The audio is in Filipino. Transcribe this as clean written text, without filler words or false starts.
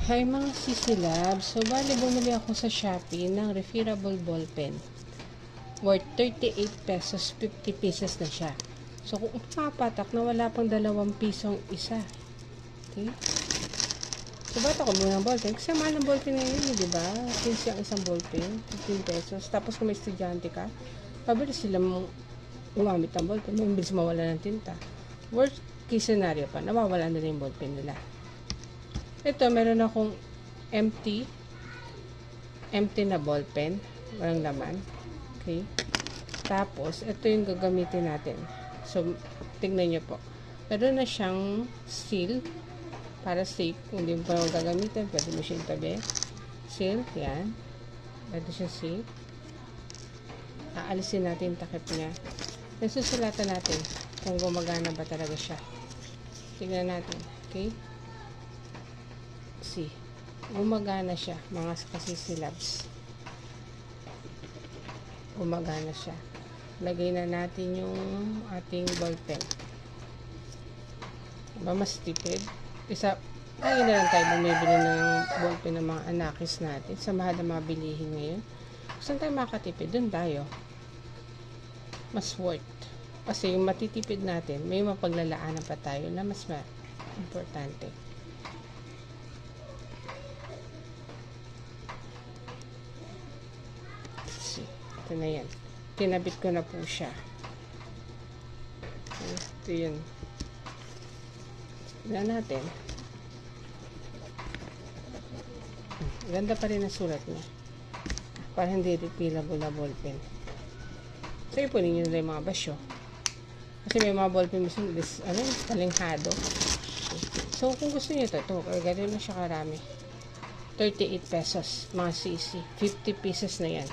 Hi mga sisilab. So, bali bumili ako sa Shopee ng refillable ballpen. Worth 38 pesos, 50 pesos na siya. So, kung mapapatak na wala pang 2 pisong isa. Okay? So, bata ko muna ng ballpen. Kasi mahal ng ballpen ngayon, di ba? Since yung isang ballpen, 15 pesos. Tapos kung may estudyante ka, pabilis sila gumamit ng ballpen. Mabilis mawala ng tinta. Worst case scenario pa, nawawala na rin yung ballpen nila. Ito, meron akong empty na ballpen. Walang laman. Okay. Tapos, ito yung gagamitin natin. So, tignan nyo po. Meron na siyang seal para safe. Kung hindi mo pa naman gagamitin, pwede mo siya itabi. Seal, yan. Pwede siya safe. Aalisin natin yung takip niya. Nasusulatan natin kung gumagana ba talaga siya. Tignan natin. Okay. See, gumagana siya, mga kasisilabs. Gumagana siya. Lagay na natin yung ating ballpen. Diba mas tipid? Lagi na lang tayo bumibili ng ballpen ng mga anakis natin sa mahal na mga bilihin ngayon. Saan tayo makatipid? Doon tayo. Mas worth. Kasi yung matitipid natin, may mapaglalaanan pa tayo na mas importante. Ito na yan. Kinabit ko na po siya. Ito yun. Tignan natin. Ganda pa rin ang sulat niya. Para hindi refillable na ballpen. So, ipunin nyo na yung mga basyo. Kasi may mga ballpen mismo, talinghado. So, kung gusto nyo ito, gano'n na siya karami. 38 pesos, mga CC. 50 pieces na yan.